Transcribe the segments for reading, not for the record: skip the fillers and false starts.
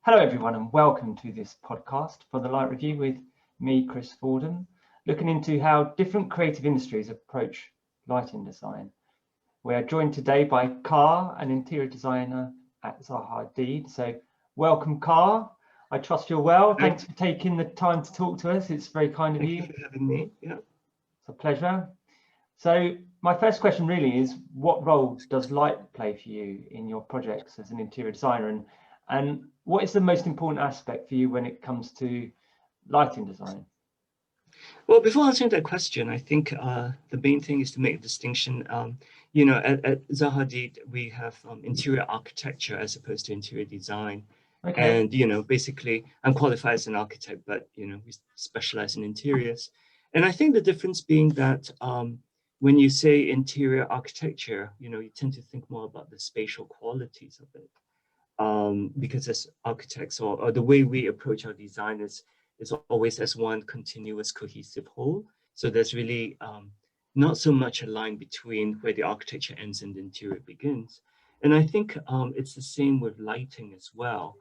Hello everyone and welcome to this podcast for the Light Review with me, Chris Fordham, looking into how different creative industries approach lighting design. We are joined today by Kar, an interior designer at Zaha Hadid. So welcome, Kar. I trust you're well. Thanks for taking the time to talk to us. It's very kind of you. Thank you for having me. Yeah. It's a pleasure. So my first question really is, what role does light play for you in your projects as an interior designer? And what is the most important aspect for you when it comes to lighting design? Well, before answering that question, I think the main thing is to make a distinction. At Zaha Hadid, we have interior architecture as opposed to interior design. Okay. And, basically, I'm qualified as an architect, but, we specialize in interiors. And I think the difference being that when you say interior architecture, you tend to think more about the spatial qualities of it. Because as architects or the way we approach our design is always as one continuous cohesive whole. So there's really not so much a line between where the architecture ends and the interior begins. And I think it's the same with lighting as well,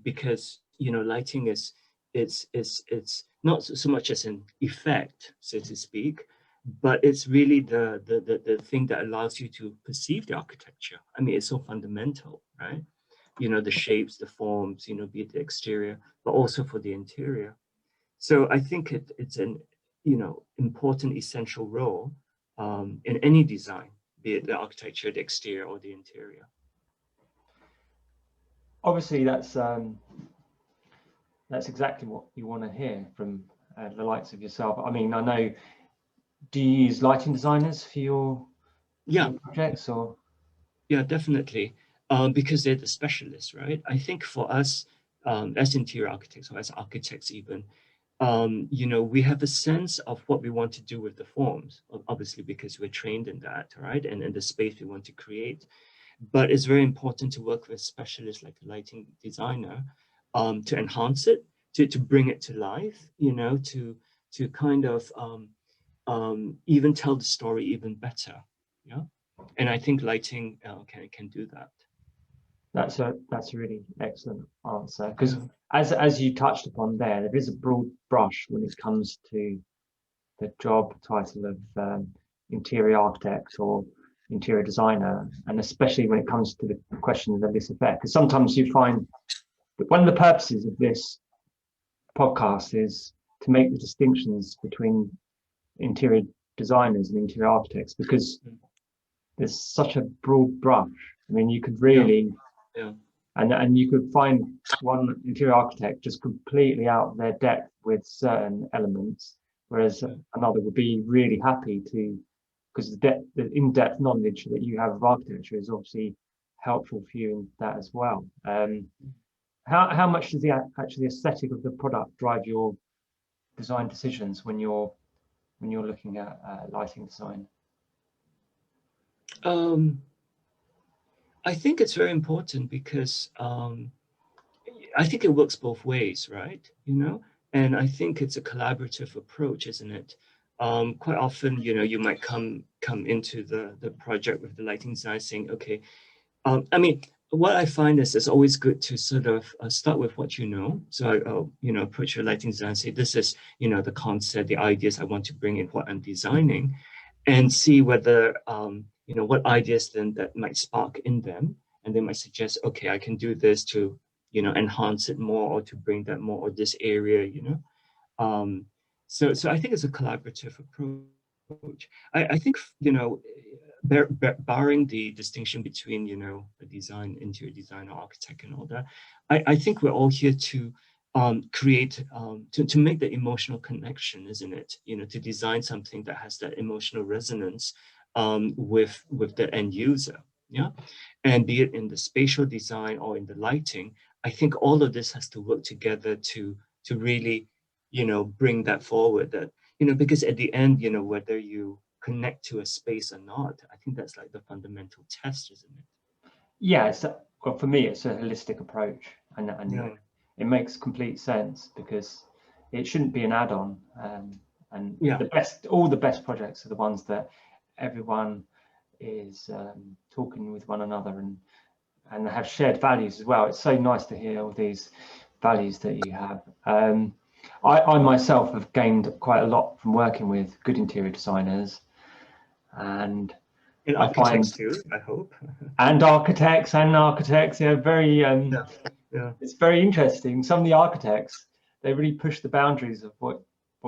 because lighting it's not so much as an effect, so to speak, but it's really the thing that allows you to perceive the architecture. I mean, it's so fundamental, right? The shapes, the forms, be it the exterior, but also for the interior. So I think it's an, important essential role in any design, be it the architecture, the exterior, or the interior. Obviously, that's exactly what you want to hear from the likes of yourself. I mean, I know, do you use lighting designers for your projects or? Yeah, definitely. Because they're the specialists, right? I think for us, as interior architects or as architects even, we have a sense of what we want to do with the forms, obviously because we're trained in that, right? And the space we want to create. But it's very important to work with specialists like a lighting designer to enhance it, to bring it to life, to kind of even tell the story even better, yeah? And I think lighting can do that. That's a really excellent answer, because as you touched upon there is a broad brush when it comes to the job title of interior architect or interior designer, and especially when it comes to the question of this effect. Because sometimes you find that one of the purposes of this podcast is to make the distinctions between interior designers and interior architects, because there's such a broad brush. I mean, you could really, and you could find one interior architect just completely out of their depth with certain elements, whereas another would be really happy to, because the in-depth knowledge that you have of architecture is obviously helpful for you in that as well. How much does the actually aesthetic of the product drive your design decisions when you're looking at lighting design? I think it's very important because I think it works both ways, right? And I think it's a collaborative approach, isn't it? Quite often, you might come into the project with the lighting design saying, okay, I mean, what I find is it's always good to sort of start with what you know. So I, approach your lighting design and say, this is, the concept, the ideas I want to bring in what I'm designing, and see whether, what ideas then that might spark in them. And they might suggest, okay, I can do this to, enhance it more or to bring that more or this area, So I think it's a collaborative approach. I think, barring the distinction between, a design, interior designer, architect and all that, I think we're all here to create, to make the emotional connection, isn't it? To design something that has that emotional resonance with the end user, yeah? And be it in the spatial design or in the lighting, I think all of this has to work together to really, bring that forward, that, because at the end, whether you connect to a space or not, I think that's like the fundamental test, isn't it? Yeah, well, for me, it's a holistic approach, and it makes complete sense, because it shouldn't be an add-on. All the best projects are the ones that everyone is talking with one another and and have shared values as well. It's so nice to hear all these values that you have. I myself have gained quite a lot from working with good interior designers, and In I architects find, too, I hope. and architects, they're very, Yeah, yeah. it's very interesting. Some of the architects, they really push the boundaries of what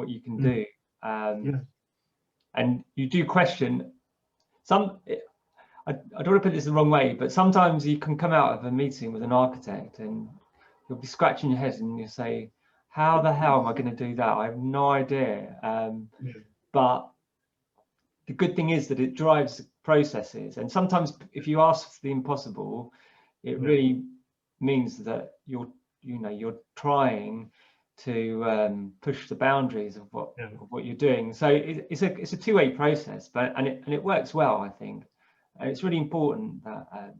you can do. Yeah. And you do question some. I don't want to put this the wrong way, but sometimes you can come out of a meeting with an architect and you'll be scratching your head and you say, how the hell am I going to do that? I have no idea. But the good thing is that it drives processes. And sometimes if you ask for the impossible, it really means that you're trying to push the boundaries of what you're doing. So it's a two-way process, but and it works well, I think. And it's really important that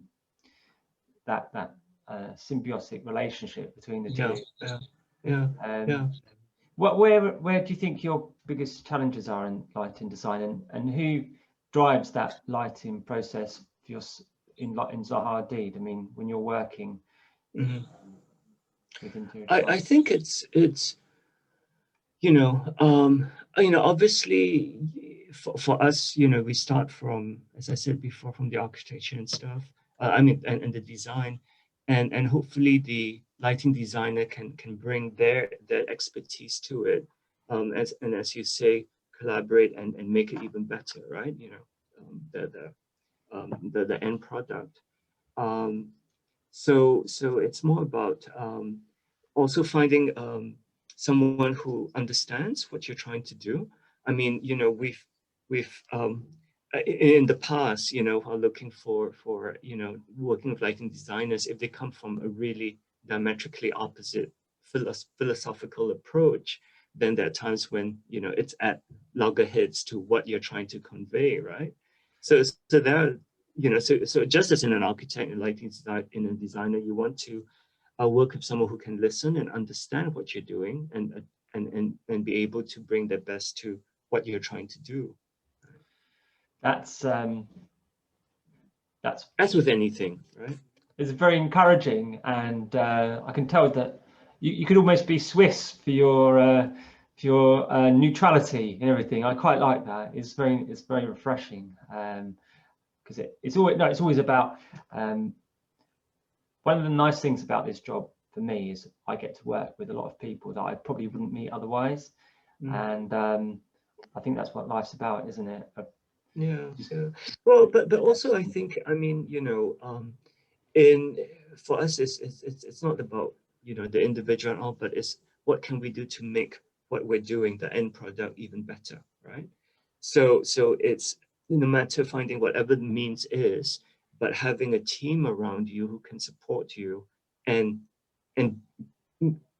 that symbiotic relationship between the two. Where do you think your biggest challenges are in lighting design, and who drives that lighting process for in Zaha Hadid? I mean, when you're working with interior design? I think it's obviously for us, we start from, as I said before, from the architecture and stuff. And the design, and hopefully the lighting designer can bring their expertise to it, as you say, collaborate and make it even better, right? The end product. So it's more about also finding someone who understands what you're trying to do. I mean, we've in the past, while looking for working with lighting designers, if they come from a really diametrically opposite philosophical approach, then there are times when it's at loggerheads to what you're trying to convey, right? So there, so just as in an architect and lighting in a designer, you want to work with someone who can listen and understand what you're doing, and be able to bring their best to what you're trying to do. That's as with anything, right? It's very encouraging, and I can tell that you could almost be Swiss for your neutrality and everything. I quite like that. It's very refreshing, because it's always about one of the nice things about this job for me is I get to work with a lot of people that I probably wouldn't meet otherwise, and I think that's what life's about, isn't it? Yeah. Well, but also I think, I mean, for us, it's not about the individual and all, but it's what can we do to make what we're doing, the end product, even better, right? So it's no matter finding whatever the means is, but having a team around you who can support you and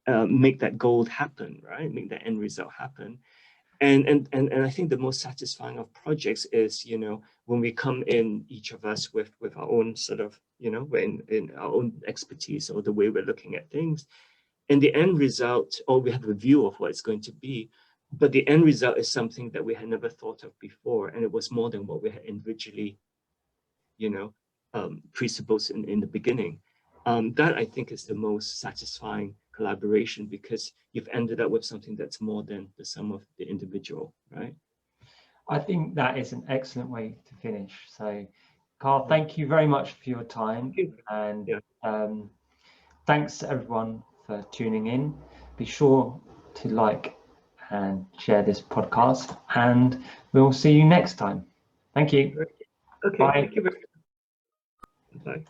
make that goal happen, right? Make that end result happen. And I think the most satisfying of projects is, when we come in, each of us with our own sort of, in our own expertise or the way we're looking at things, and the end result, or we have a view of what it's going to be, but the end result is something that we had never thought of before, and it was more than what we had individually, presupposed in the beginning. That I think is the most satisfying collaboration, because you've ended up with something that's more than the sum of the individual, right? I think that is an excellent way to finish. So, Carl, thank you very much for your time, and thanks everyone for tuning in. Be sure to like and share this podcast, and we'll see you next time. Thank you. Okay. Bye. Thank you very much. Bye.